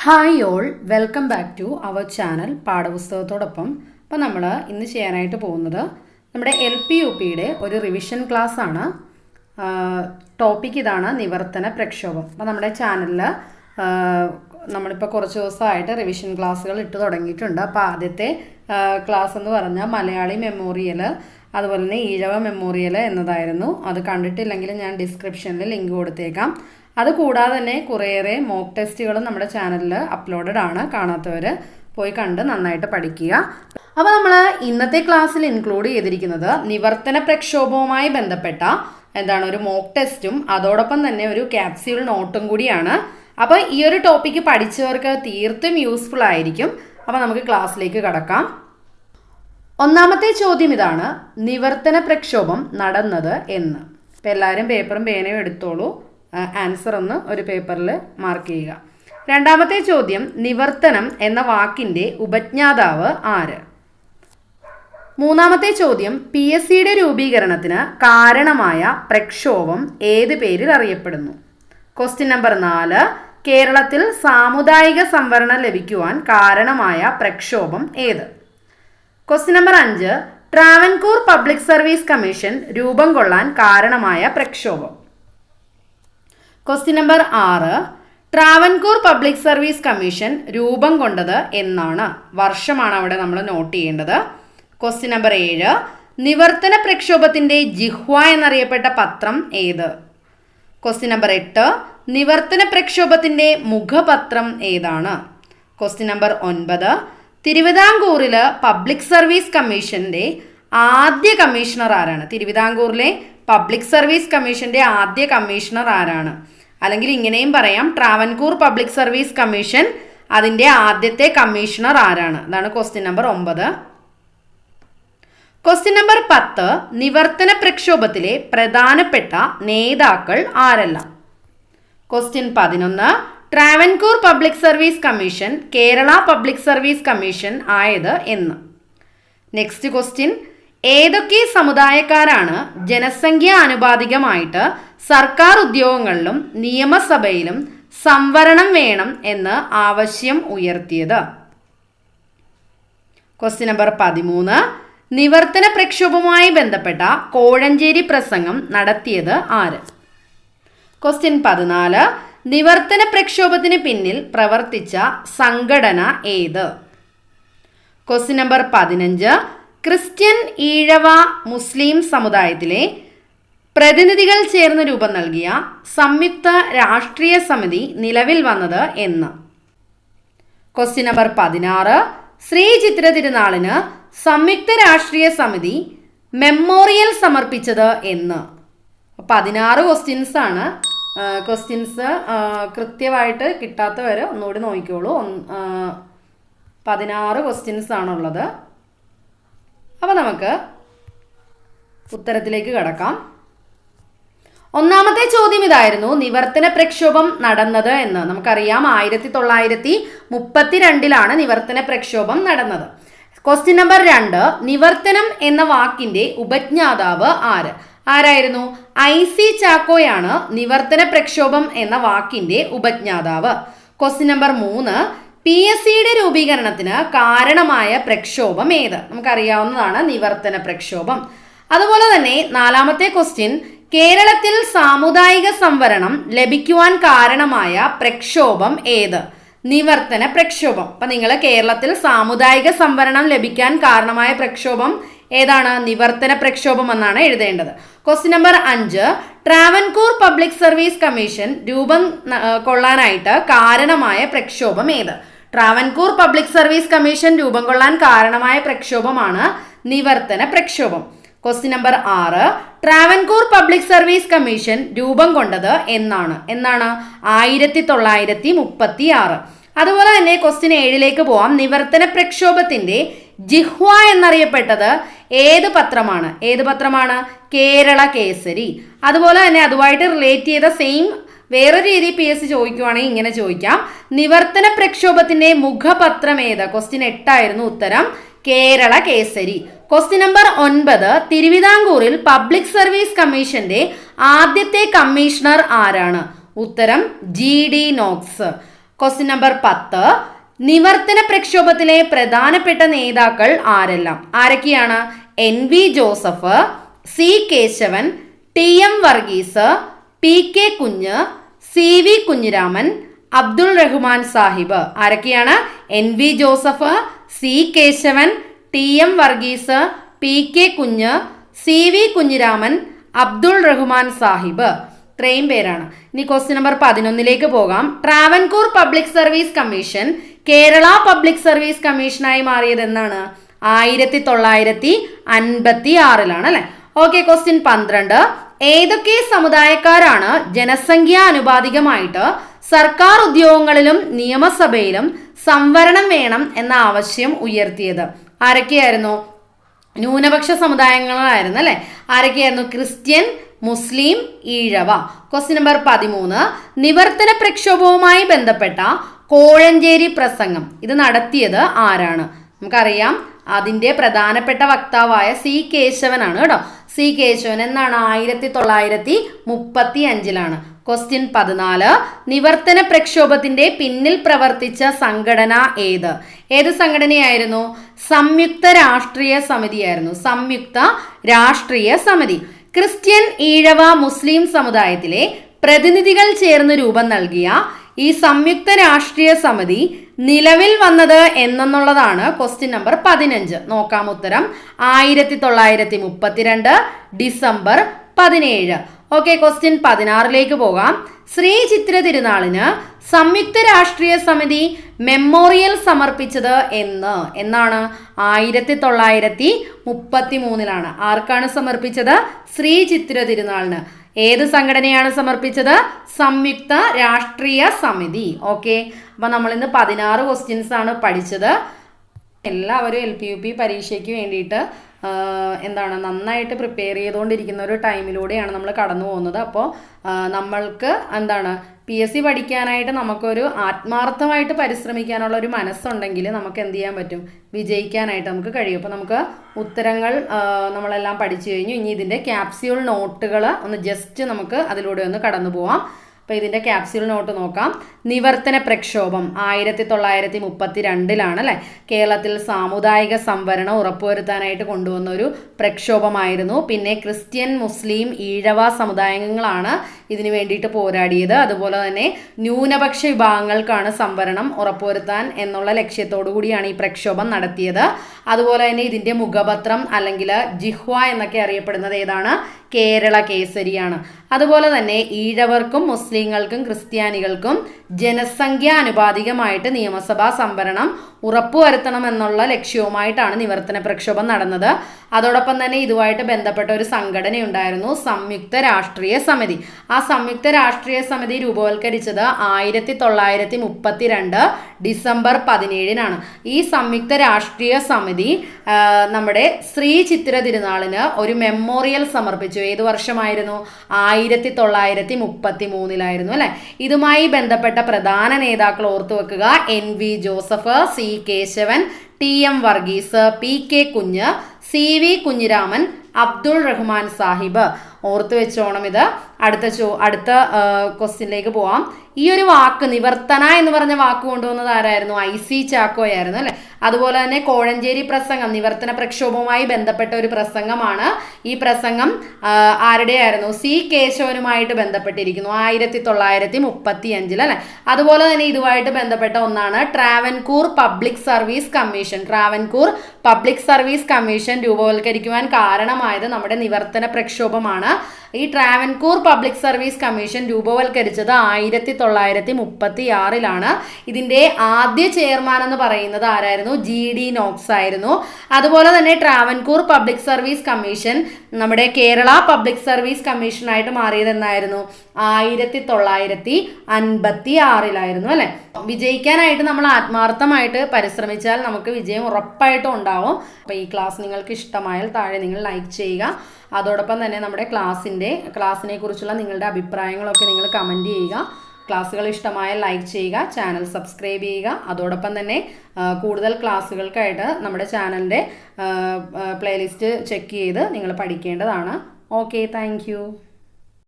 Hi all, welcome back to our channel പാഠപുസ്തകത്തോടൊപ്പം. അപ്പോൾ നമ്മൾ ഇന്ന് ചെയ്യാനായിട്ട് പോകുന്നത് നമ്മുടെ LP-UPയുടെ ഒരു റിവിഷൻ ക്ലാസ് ആണ്. ടോപ്പിക് ഇതാണ്, നിവർത്തന പ്രക്ഷോഭം. അപ്പോൾ നമ്മുടെ ചാനലിൽ നമ്മളിപ്പോൾ കുറച്ച് ദിവസമായിട്ട് റിവിഷൻ ക്ലാസ്സുകൾ ഇട്ട് തുടങ്ങിയിട്ടുണ്ട്. അപ്പോൾ ആദ്യത്തെ ക്ലാസ് എന്ന് പറഞ്ഞാൽ മലയാളി മെമ്മോറിയൽ, അതുപോലെ തന്നെ ഈഴവ മെമ്മോറിയൽ എന്നതായിരുന്നു. അത് കണ്ടിട്ടില്ലെങ്കിൽ ഞാൻ ഡിസ്ക്രിപ്ഷനിൽ ലിങ്ക് കൊടുത്തേക്കാം. അതുകൂടാതെ തന്നെ കുറേയേറെ മോക്ക് ടെസ്റ്റുകളും നമ്മുടെ ചാനലിൽ അപ്ലോഡഡ് ആണ്. കാണാത്തവർ പോയി കണ്ട് നന്നായിട്ട് പഠിക്കുക. അപ്പോൾ നമ്മൾ ഇന്നത്തെ ക്ലാസ്സിൽ ഇൻക്ലൂഡ് ചെയ്തിരിക്കുന്നത് നിവർത്തന പ്രക്ഷോഭവുമായി ബന്ധപ്പെട്ട ഒരു മോക്ക് ടെസ്റ്റും അതോടൊപ്പം തന്നെ ഒരു ക്യാപ്സ്യൂൾ നോട്ടും കൂടിയാണ്. അപ്പോൾ ഈ ഒരു ടോപ്പിക്ക് പഠിച്ചവർക്ക് തീർത്തും യൂസ്ഫുൾ ആയിരിക്കും. അപ്പോൾ നമുക്ക് ക്ലാസ്സിലേക്ക് കടക്കാം. ഒന്നാമത്തെ ചോദ്യം ഇതാണ്, നിവർത്തന പ്രക്ഷോഭം നടന്നത് എന്ന്. അപ്പോൾ എല്ലാവരും പേപ്പറും പേനയും എടുത്തോളൂ. ആൻസർ ഒന്ന് ഒരു പേപ്പറിൽ മാർക്ക് ചെയ്യുക. രണ്ടാമത്തെ ചോദ്യം, നിവർത്തനം എന്ന വാക്കിൻ്റെ ഉപജ്ഞാതാവ് ആര്? മൂന്നാമത്തെ ചോദ്യം, PSCയുടെ രൂപീകരണത്തിന് കാരണമായ പ്രക്ഷോഭം ഏത് പേരിൽ അറിയപ്പെടുന്നു? ക്വസ്റ്റ്യൻ നമ്പർ 4, കേരളത്തിൽ സാമുദായിക സംവരണം ലഭിക്കുവാൻ കാരണമായ പ്രക്ഷോഭം ഏത്? Question number 5, Travancore public service commission രൂപം കൊള്ളാൻ കാരണമായ പ്രക്ഷോഭം. Question number 6, Travancore public service commission രൂപം കൊണ്ടത് എന്നാണ്? വർഷമാണ് അവിടെ നമ്മൾ നോട്ട് ചെയ്യേണ്ടത്. ക്വസ്റ്റ്യൻ നമ്പർ 7, നിവർത്തന പ്രക്ഷോഭത്തിൻ്റെ ജിഹ്വ എന്നറിയപ്പെട്ട പത്രം ഏത്? ക്വസ്റ്റ്യൻ നമ്പർ 8, നിവർത്തന പ്രക്ഷോഭത്തിൻ്റെ മുഖപത്രം ഏതാണ്? ക്വസ്റ്റ്യൻ നമ്പർ 9, തിരുവിതാംകൂറിൽ പബ്ലിക് സർവീസ് കമ്മീഷൻ്റെ ആദ്യ കമ്മീഷണർ ആരാണ്? തിരുവിതാംകൂറിലെ പബ്ലിക് സർവീസ് കമ്മീഷൻ്റെ ആദ്യ കമ്മീഷണർ ആരാണ്? അല്ലെങ്കിൽ ഇങ്ങനെയും പറയാം, ട്രാവൻകൂർ പബ്ലിക് സർവീസ് കമ്മീഷൻ അതിൻ്റെ ആദ്യത്തെ കമ്മീഷണർ ആരാണ്? അതാണ് ക്വസ്റ്റ്യൻ നമ്പർ 9. ക്വസ്റ്റ്യൻ നമ്പർ 10, നിവർത്തന പ്രക്ഷോഭത്തിലെ പ്രധാനപ്പെട്ട നേതാക്കൾ ആരെല്ലാം? Question 11, Travancore public service commission Kerala public service commission ആയത് എന്ന്? നെക്സ്റ്റ് ക്വസ്റ്റ്യൻ, ഏതൊക്കെ സമുദായക്കാരാണ് ജനസംഖ്യ ആനുപാതികമായിട്ട് സർക്കാർ ഉദ്യോഗങ്ങളിലും നിയമസഭയിലും സംവരണം വേണം എന്ന് ആവശ്യം ഉയർത്തിയത്? ക്വസ്റ്റ്യൻ നമ്പർ 13, നിവർത്തന പ്രക്ഷോഭവുമായി ബന്ധപ്പെട്ട കോഴഞ്ചേരി പ്രസംഗം നടത്തിയത് ആര്? ക്വസ്റ്റ്യൻ 14, നിവർത്തന പ്രക്ഷോഭത്തിന് പിന്നിൽ പ്രവർത്തിച്ച സംഘടന ഏത്? ക്വസ്റ്റ്യൻ നമ്പർ 15, ക്രിസ്ത്യൻ, ഈഴവ, മുസ്ലിം സമുദായത്തിലെ പ്രതിനിധികൾ ചേർന്ന് രൂപം നൽകിയ സംയുക്ത രാഷ്ട്രീയ സമിതി നിലവിൽ വന്നത് എന്ന്? ക്വസ്റ്റ്യൻ നമ്പർ 16, ശ്രീ ചിത്ര തിരുനാളിന് സംയുക്ത രാഷ്ട്രീയ സമിതി മെമ്മോറിയൽ സമർപ്പിച്ചത് എന്ന്? 16 ക്വസ്റ്റ്യൻസ് ആണ്. ക്വസ്റ്റ്യൻസ് കൃത്യമായിട്ട് കിട്ടാത്തവർ ഒന്നുകൂടി നോക്കിക്കോളൂ. 16 ക്വസ്റ്റ്യൻസ് ആണുള്ളത്. അപ്പോൾ നമുക്ക് ഉത്തരത്തിലേക്ക് കടക്കാം. ഒന്നാമത്തെ ചോദ്യം ഇതായിരുന്നു, നിവർത്തന പ്രക്ഷോഭം നടന്നത് എന്ന്. നമുക്കറിയാം 1932 നിവർത്തന പ്രക്ഷോഭം നടന്നത്. ക്വസ്റ്റ്യൻ നമ്പർ 2, നിവർത്തനം എന്ന വാക്കിന്റെ ഉപജ്ഞാതാവ് ആര്? ആരായിരുന്നു? IC ചാക്കോയാണ് നിവർത്തന പ്രക്ഷോഭം എന്ന വാക്കിന്റെ ഉപജ്ഞാതാവ്. ക്വസ്റ്റ്യൻ നമ്പർ 3, PSCയുടെ രൂപീകരണത്തിന് കാരണമായ പ്രക്ഷോഭം ഏത്? നമുക്കറിയാവുന്നതാണ് നിവർത്തന പ്രക്ഷോഭം. അതുപോലെ തന്നെ നാലാമത്തെ ക്വസ്റ്റ്യൻ, കേരളത്തിൽ സാമുദായിക സംവരണം ലഭിക്കുവാൻ കാരണമായ പ്രക്ഷോഭം ഏത്? നിവർത്തന പ്രക്ഷോഭം. അപ്പം നിങ്ങൾ കേരളത്തിൽ സാമുദായിക സംവരണം ലഭിക്കാൻ കാരണമായ പ്രക്ഷോഭം ഏതാണ്? നിവർത്തന പ്രക്ഷോഭം എന്നാണ് എഴുതേണ്ടത്. Question number 5, Travancore public service commission രൂപം കൊള്ളാനായിട്ട് കാരണമായ പ്രക്ഷോഭം ഏത്? ട്രാവൻകൂർ പബ്ലിക് സർവീസ് കമ്മീഷൻ രൂപം കൊള്ളാൻ കാരണമായ പ്രക്ഷോഭമാണ് നിവർത്തന പ്രക്ഷോഭം. Question number 6, Travancore public service commission രൂപം കൊണ്ടത് എന്നാണ്? 1936. അതുപോലെ തന്നെ ക്വസ്റ്റ്യൻ 7ലേക്ക് പോവാം. നിവർത്തന പ്രക്ഷോഭത്തിന്റെ ജിഹ്വ എന്നറിയപ്പെട്ടത് ഏത് പത്രമാണ്? ഏത് പത്രമാണ്? കേരള കേസരി. അതുപോലെ തന്നെ അതുമായിട്ട് റിലേറ്റ് ചെയ്ത സെയിം വേറൊരു രീതി PSC ചോദിക്കുവാണെങ്കിൽ ഇങ്ങനെ ചോദിക്കാം, നിവർത്തന പ്രക്ഷോഭത്തിന്റെ മുഖപത്രം ഏത്? ക്വസ്റ്റ്യൻ 8 ആയിരുന്നു ഉത്തരം, കേരള കേസരി. ക്വസ്റ്റ്യൻ നമ്പർ 9, തിരുവിതാംകൂറിൽ പബ്ലിക് സർവീസ് കമ്മീഷന്റെ ആദ്യത്തെ കമ്മീഷണർ ആരാണ്? ഉത്തരം GD നോക്സ്. Question number 10. നിവർത്തന പ്രക്ഷോഭത്തിലെ പ്രധാനപ്പെട്ട നേതാക്കൾ ആരെല്ലാം? ആരൊക്കെയാണ്? NV Joseph, C Keshavan, TM Varghese, PK Kunju, CV Kunhiraman, Abdul Rahman Sahib. ആരൊക്കെയാണ്? NV Joseph, C Keshavan, TM Varghese, PK Kunju, CV Kunhiraman, Abdul Rahman Sahib. ഇത്രയും പേരാണ്. ഇനി ക്വസ്റ്റ്യൻ നമ്പർ 11ലേക്ക് പോകാം. Travancore public service commission Kerala public service കമ്മീഷനായി മാറിയത് എന്നാണ്? 1956 അല്ലെ. ഓക്കെ. ക്വസ്റ്റ്യൻ 12. ഏതൊക്കെ സമുദായക്കാരാണ് ജനസംഖ്യാനുപാതികമായിട്ട് സർക്കാർ ഉദ്യോഗങ്ങളിലും നിയമസഭയിലും സംവരണം വേണം എന്ന ആവശ്യം ഉയർത്തിയത്? ആരൊക്കെയായിരുന്നു? ന്യൂനപക്ഷ സമുദായങ്ങളായിരുന്നു അല്ലെ. ആരൊക്കെയായിരുന്നു? Christian, Muslim, Ezhava. Question number 13. നിവർത്തന പ്രക്ഷോഭവുമായി ബന്ധപ്പെട്ട കോഴഞ്ചേരി പ്രസംഗം ഇത് നടത്തിയത് ആരാണ്? നമുക്കറിയാം, അതിൻ്റെ പ്രധാനപ്പെട്ട വക്താവായ C കേശവനാണ് കേട്ടോ. C കേശവൻ. എന്നാണ്? 1935. ക്വസ്റ്റ്യൻ 14. നിവർത്തന പ്രക്ഷോഭത്തിന്റെ പിന്നിൽ പ്രവർത്തിച്ച സംഘടന ഏത് സംഘടനയായിരുന്നു? സംയുക്ത രാഷ്ട്രീയ സമിതിയായിരുന്നു. സംയുക്ത രാഷ്ട്രീയ സമിതി. ക്രിസ്ത്യൻ, ഈഴവ, മുസ്ലിം സമുദായത്തിലെ പ്രതിനിധികൾ ചേർന്ന് രൂപം നൽകിയ ഈ സംയുക്ത രാഷ്ട്രീയ സമിതി നിലവിൽ വന്നത് എന്നുള്ളതാണ് ക്വസ്റ്റ്യൻ നമ്പർ 15. നോക്കാം ഉത്തരം. 1932 ഡിസംബർ 17. ഓക്കെ. ക്വസ്റ്റ്യൻ 16ലേക്ക് പോകാം. ശ്രീ ചിത്ര തിരുനാളിന് സംയുക്ത രാഷ്ട്രീയ സമിതി മെമ്മോറിയൽ സമർപ്പിച്ചത് എന്നാണ്? 1933. ആർക്കാണ് സമർപ്പിച്ചത്? ശ്രീ ചിത്ര തിരുനാളിന്. ഏത് സംഘടനയാണ് സമർപ്പിച്ചത്? സംയുക്ത രാഷ്ട്രീയ സമിതി. ഓക്കെ. അപ്പൊ നമ്മൾ ഇന്ന് 16 ക്വസ്റ്റ്യൻസ് ആണ് പഠിച്ചത്. എല്ലാവരും LP-UP പരീക്ഷയ്ക്ക് വേണ്ടിയിട്ട് നന്നായിട്ട് പ്രിപ്പയർ ചെയ്തുകൊണ്ടിരിക്കുന്ന ഒരു ടൈമിലൂടെയാണ് നമ്മൾ കടന്നു പോകുന്നത്. അപ്പോൾ നമ്മൾക്ക് PSC പഠിക്കാനായിട്ട് നമുക്കൊരു ആത്മാർത്ഥമായിട്ട് പരിശ്രമിക്കാനുള്ള ഒരു മനസ്സുണ്ടെങ്കിൽ നമുക്ക് എന്ത് ചെയ്യാൻ പറ്റും? വിജയിക്കാനായിട്ട് നമുക്ക് കഴിയും. അപ്പോൾ നമുക്ക് ഉത്തരങ്ങൾ നമ്മളെല്ലാം പഠിച്ചു കഴിഞ്ഞു. ഇനി ഇതിൻ്റെ ക്യാപ്സ്യൂൾ നോട്ടുകൾ ഒന്ന് ജസ്റ്റ് നമുക്ക് അതിലൂടെ ഒന്ന് കടന്നു പോവാം. അപ്പോൾ ഇതിൻ്റെ ക്യാപ്സ്യൂൾ നോട്ട് നോക്കാം. നിവർത്തന പ്രക്ഷോഭം 1932 അല്ലേ. കേരളത്തിൽ സാമുദായിക സംവരണം ഉറപ്പുവരുത്താനായിട്ട് കൊണ്ടുവന്ന ഒരു പ്രക്ഷോഭമായിരുന്നു. പിന്നെ ക്രിസ്ത്യൻ, മുസ്ലിം, ഈഴവ സമുദായങ്ങളാണ് ഇതിനു വേണ്ടിയിട്ട് പോരാടിയത്. അതുപോലെ തന്നെ ന്യൂനപക്ഷ വിഭാഗങ്ങൾക്കാണ് സംവരണം ഉറപ്പുവരുത്താൻ എന്നുള്ള ലക്ഷ്യത്തോടു കൂടിയാണ് ഈ പ്രക്ഷോഭം നടത്തിയത്. അതുപോലെ തന്നെ ഇതിൻ്റെ മുഖപത്രം അല്ലെങ്കിൽ ജിഹ്വ എന്നൊക്കെ അറിയപ്പെടുന്നത് ഏതാണ്? കേരള കേസരിയാണ്. അതുപോലെ തന്നെ ഈഴവർക്കും മുസ്ലിങ്ങൾക്കും ക്രിസ്ത്യാനികൾക്കും ജനസംഖ്യാനുപാതികമായിട്ട് നിയമസഭാ സംവരണം ഉറപ്പുവരുത്തണം എന്നുള്ള ലക്ഷ്യവുമായിട്ടാണ് നിവർത്തന പ്രക്ഷോഭം നടന്നത്. അതോടൊപ്പം തന്നെ ഇതുമായിട്ട് ബന്ധപ്പെട്ട ഒരു സംഘടനയുണ്ടായിരുന്നു, സംയുക്ത രാഷ്ട്രീയ സമിതി. ആ സംയുക്ത രാഷ്ട്രീയ സമിതി രൂപവൽക്കരിച്ചത് 1932 ഡിസംബർ 17 ഈ സംയുക്ത രാഷ്ട്രീയ സമിതി നമ്മുടെ ശ്രീ ചിത്തിര തിരുനാളിന് ഒരു മെമ്മോറിയൽ സമർപ്പിച്ചു. ഏത് വർഷമായിരുന്നു? 1933 അല്ലെ. ഇതുമായി ബന്ധപ്പെട്ട പ്രധാന നേതാക്കൾ ഓർത്തു വെക്കുക: NV Joseph, C Keshavan, TM Varghese, PK Kunju, CV Kunhiraman, Abdul Rahman Sahib. ഓർത്തു വെച്ചോണം ഇത്. അടുത്ത ക്വസ്റ്റ്യനിലേക്ക് പോവാം. ഈ ഒരു വാക്ക് നിവർത്തന എന്ന് പറഞ്ഞ വാക്ക് കൊണ്ടുവന്നത് ആരായിരുന്നു? IC ചാക്കോയായിരുന്നു അല്ലെ. അതുപോലെ തന്നെ കോഴഞ്ചേരി പ്രസംഗം നിവർത്തന പ്രക്ഷോഭവുമായി ബന്ധപ്പെട്ട ഒരു പ്രസംഗമാണ്. ഈ പ്രസംഗം ആരുടെയായിരുന്നു? C കേശവനുമായിട്ട് ബന്ധപ്പെട്ടിരിക്കുന്നു 1935 അല്ലെ. അതുപോലെ തന്നെ ഇതുമായിട്ട് ബന്ധപ്പെട്ട ഒന്നാണ് Travancore public service commission. Travancore public service commission രൂപവൽക്കരിക്കുവാൻ കാരണമായത് നമ്മുടെ നിവർത്തന പ്രക്ഷോഭമാണ്. ഈ ട്രാവൻകൂർ പബ്ലിക് സർവീസ് കമ്മീഷൻ രൂപവൽക്കരിച്ചത് 1936 ഇതിൻ്റെ ആദ്യ ചെയർമാൻ എന്ന് പറയുന്നത് ആരായിരുന്നു? GD നോക്സ് ആയിരുന്നു. അതുപോലെ തന്നെ ട്രാവൻകൂർ പബ്ലിക് സർവീസ് കമ്മീഷൻ നമ്മുടെ കേരള പബ്ലിക് സർവീസ് കമ്മീഷനായിട്ട് മാറിയത് എന്നായിരുന്നു? 1956 അല്ലെ. വിജയിക്കാനായിട്ട് നമ്മൾ ആത്മാർത്ഥമായിട്ട് പരിശ്രമിച്ചാൽ നമുക്ക് വിജയം ഉറപ്പായിട്ടും ഉണ്ടാവും. അപ്പോൾ ഈ ക്ലാസ് നിങ്ങൾക്ക് ഇഷ്ടമായാൽ താഴെ നിങ്ങൾ ലൈക്ക് ചെയ്യുക. അതോടൊപ്പം തന്നെ നമ്മുടെ ക്ലാസ്സിനെ കുറിച്ചുള്ള നിങ്ങളുടെ അഭിപ്രായങ്ങളൊക്കെ നിങ്ങൾ കമൻറ്റ് ചെയ്യുക. ക്ലാസ്സുകൾ ഇഷ്ടമായാൽ ലൈക്ക് ചെയ്യുക, ചാനൽ സബ്സ്ക്രൈബ് ചെയ്യുക. അതോടൊപ്പം തന്നെ കൂടുതൽ ക്ലാസ്സുകൾക്കായിട്ട് നമ്മുടെ ചാനലിൻ്റെ പ്ലേലിസ്റ്റ് ചെക്ക് ചെയ്ത് നിങ്ങൾ പഠിക്കേണ്ടതാണ്. Okay, thank